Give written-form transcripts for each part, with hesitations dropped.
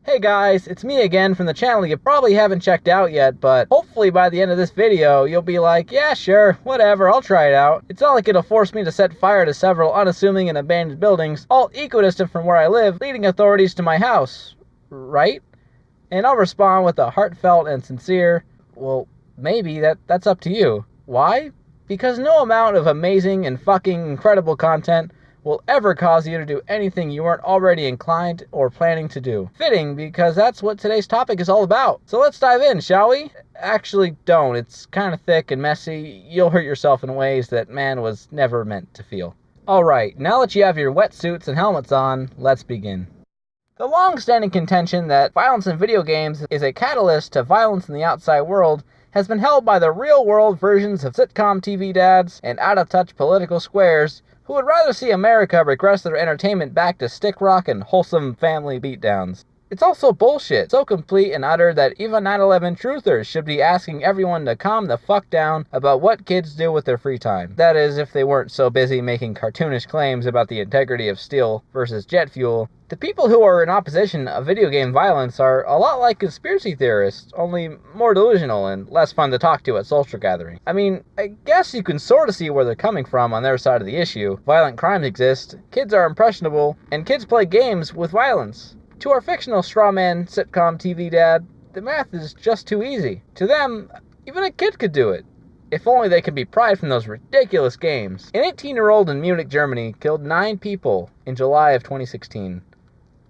Hey guys, it's me again from the channel you probably haven't checked out yet, but hopefully by the end of this video, you'll be like, yeah, sure, whatever, I'll try it out. It's not like it'll force me to set fire to several unassuming and abandoned buildings, all equidistant from where I live, leading authorities to my house. Right? And I'll respond with a heartfelt and sincere, well, maybe that's up to you. Why? Because no amount of amazing and fucking incredible content will ever cause you to do anything you weren't already inclined or planning to do. Fitting, because that's what today's topic is all about. So let's dive in, shall we? Actually, don't. It's kind of thick and messy. You'll hurt yourself in ways that man was never meant to feel. Alright, now that you have your wetsuits and helmets on, let's begin. The long-standing contention that violence in video games is a catalyst to violence in the outside world has been held by the real-world versions of sitcom TV dads and out-of-touch political squares who would rather see America regress their entertainment back to stick rock and wholesome family beatdowns. It's also bullshit, so complete and utter that even 9/11 truthers should be asking everyone to calm the fuck down about what kids do with their free time. That is, if they weren't so busy making cartoonish claims about the integrity of steel versus jet fuel. The people who are in opposition of video game violence are a lot like conspiracy theorists, only more delusional and less fun to talk to at social gatherings. I mean, I guess you can sort of see where they're coming from on their side of the issue. Violent crimes exist, kids are impressionable, and kids play games with violence. To our fictional strawman sitcom TV dad, the math is just too easy. To them, even a kid could do it. If only they could be pried from those ridiculous games. An 18-year-old in Munich, Germany killed 9 people in July of 2016.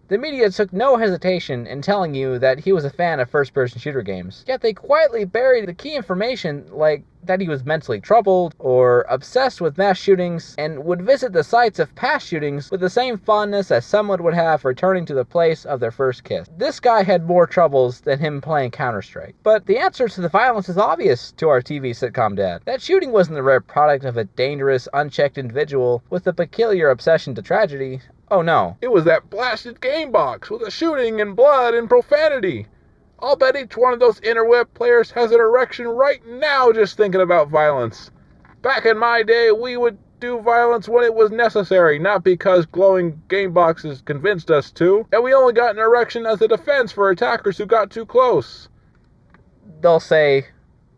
The media took no hesitation in telling you that he was a fan of first-person shooter games, yet they quietly buried the key information like that he was mentally troubled or obsessed with mass shootings and would visit the sites of past shootings with the same fondness as someone would have returning to the place of their first kiss. This guy had more troubles than him playing Counter-Strike. But the answer to the violence is obvious to our TV sitcom dad. That shooting wasn't the rare product of a dangerous, unchecked individual with a peculiar obsession to tragedy. Oh no. It was that blasted game box with the shooting and blood and profanity. I'll bet each one of those interweb players has an erection right now just thinking about violence. Back in my day, we would do violence when it was necessary, not because glowing game boxes convinced us to, and we only got an erection as a defense for attackers who got too close. They'll say,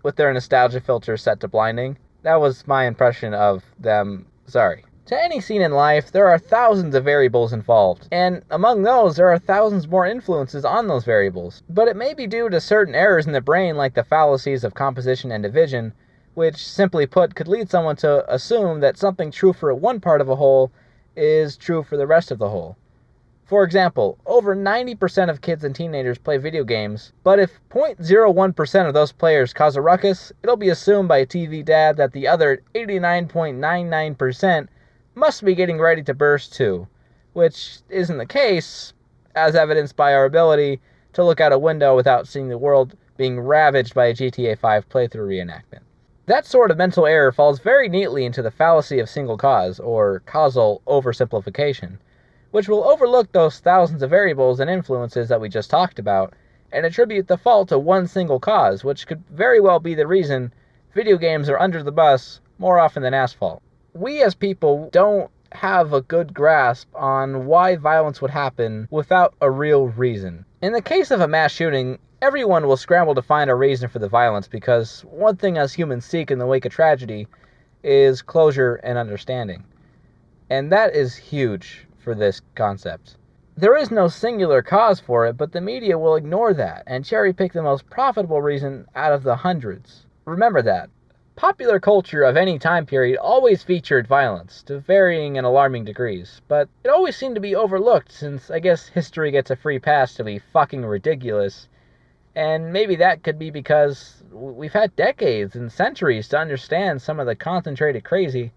with their nostalgia filter set to blinding, that was my impression of them. Sorry. To any scene in life, there are thousands of variables involved, and among those, there are thousands more influences on those variables. But it may be due to certain errors in the brain like the fallacies of composition and division, which, simply put, could lead someone to assume that something true for one part of a whole is true for the rest of the whole. For example, over 90% of kids and teenagers play video games, but if 0.01% of those players cause a ruckus, it'll be assumed by a TV dad that the other 89.99% must be getting ready to burst too, which isn't the case, as evidenced by our ability to look out a window without seeing the world being ravaged by a GTA 5 playthrough reenactment. That sort of mental error falls very neatly into the fallacy of single cause, or causal oversimplification, which will overlook those thousands of variables and influences that we just talked about, and attribute the fault to one single cause, which could very well be the reason video games are under the bus more often than asphalt. We as people don't have a good grasp on why violence would happen without a real reason. In the case of a mass shooting, everyone will scramble to find a reason for the violence because one thing us humans seek in the wake of tragedy is closure and understanding. And that is huge for this concept. There is no singular cause for it, but the media will ignore that and cherry pick the most profitable reason out of the hundreds. Remember that. Popular culture of any time period always featured violence, to varying and alarming degrees, but it always seemed to be overlooked since I guess history gets a free pass to be fucking ridiculous. And maybe that could be because we've had decades and centuries to understand some of the concentrated crazy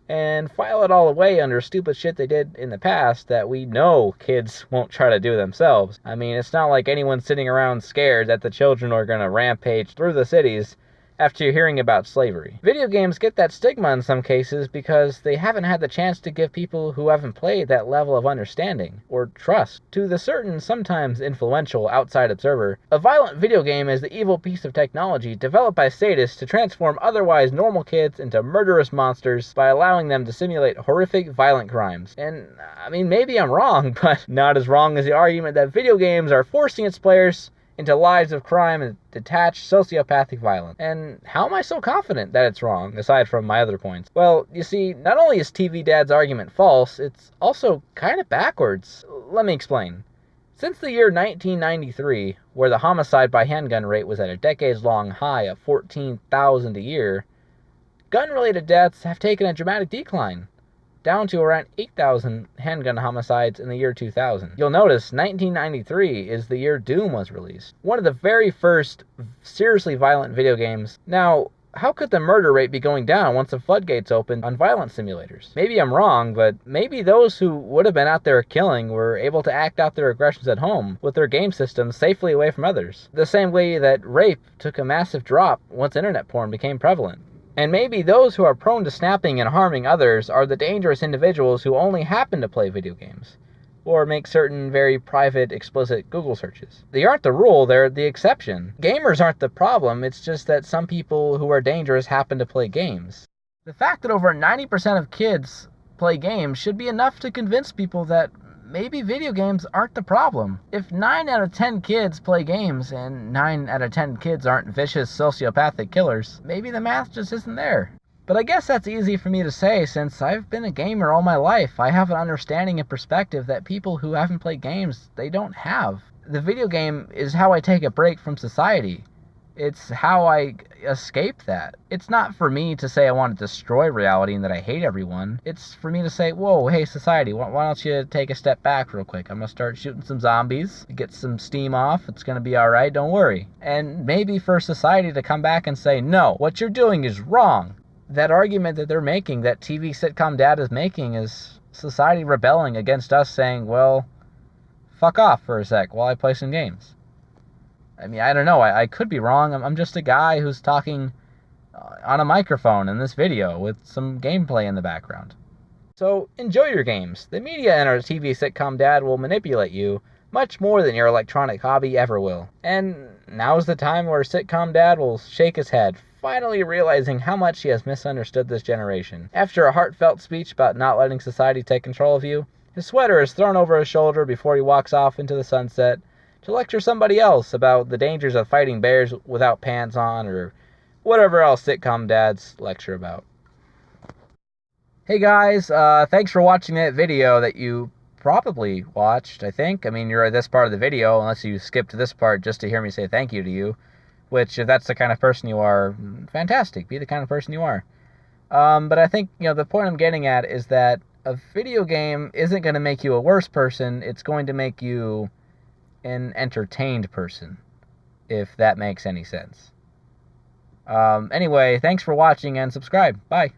and file it all away under stupid shit they did in the past that we know kids won't try to do themselves. I mean, it's not like anyone's sitting around scared that the children are gonna rampage through the cities after hearing about slavery. Video games get that stigma in some cases because they haven't had the chance to give people who haven't played that level of understanding or trust. To the certain, sometimes influential outside observer, a violent video game is the evil piece of technology developed by sadists to transform otherwise normal kids into murderous monsters by allowing them to simulate horrific, violent crimes. And, I mean, maybe I'm wrong, but not as wrong as the argument that video games are forcing its players into lives of crime and detached sociopathic violence. And how am I so confident that it's wrong, aside from my other points? Well, you see, not only is TV Dad's argument false, it's also kind of backwards. Let me explain. Since the year 1993, where the homicide by handgun rate was at a decades-long high of 14,000 a year, gun-related deaths have taken a dramatic decline, down to around 8,000 handgun homicides in the year 2000. You'll notice 1993 is the year Doom was released, one of the very first seriously violent video games. Now, how could the murder rate be going down once the floodgates opened on violence simulators? Maybe I'm wrong, but maybe those who would have been out there killing were able to act out their aggressions at home with their game systems safely away from others. The same way that rape took a massive drop once internet porn became prevalent. And maybe those who are prone to snapping and harming others are the dangerous individuals who only happen to play video games, or make certain very private, explicit Google searches. They aren't the rule, they're the exception. Gamers aren't the problem, it's just that some people who are dangerous happen to play games. The fact that over 90% of kids play games should be enough to convince people that maybe video games aren't the problem. If 9 out of 10 kids play games and 9 out of 10 kids aren't vicious sociopathic killers, maybe the math just isn't there. But I guess that's easy for me to say since I've been a gamer all my life. I have an understanding and perspective that people who haven't played games, they don't have. The video game is how I take a break from society. It's how I escape that. It's not for me to say I want to destroy reality and that I hate everyone. It's for me to say, whoa, hey society, why don't you take a step back real quick? I'm gonna start shooting some zombies, get some steam off, it's gonna be alright, don't worry. And maybe for society to come back and say, no, what you're doing is wrong. That argument that they're making, that TV sitcom dad is making, is society rebelling against us saying, well, fuck off for a sec while I play some games. I mean, I don't know. I could be wrong. I'm just a guy who's talking on a microphone in this video with some gameplay in the background. So enjoy your games. The media and our TV sitcom dad will manipulate you much more than your electronic hobby ever will. And now's the time where sitcom dad will shake his head, finally realizing how much he has misunderstood this generation. After a heartfelt speech about not letting society take control of you, his sweater is thrown over his shoulder before he walks off into the sunset to lecture somebody else about the dangers of fighting bears without pants on, or whatever else sitcom dads lecture about. Hey guys, thanks for watching that video that you probably watched, I think. I mean, you're at this part of the video, unless you skipped this part just to hear me say thank you to you, which, if that's the kind of person you are, fantastic, be the kind of person you are. But I think, the point I'm getting at is that a video game isn't going to make you a worse person, it's going to make you an entertained person, if that makes any sense. Anyway, thanks for watching and subscribe. Bye.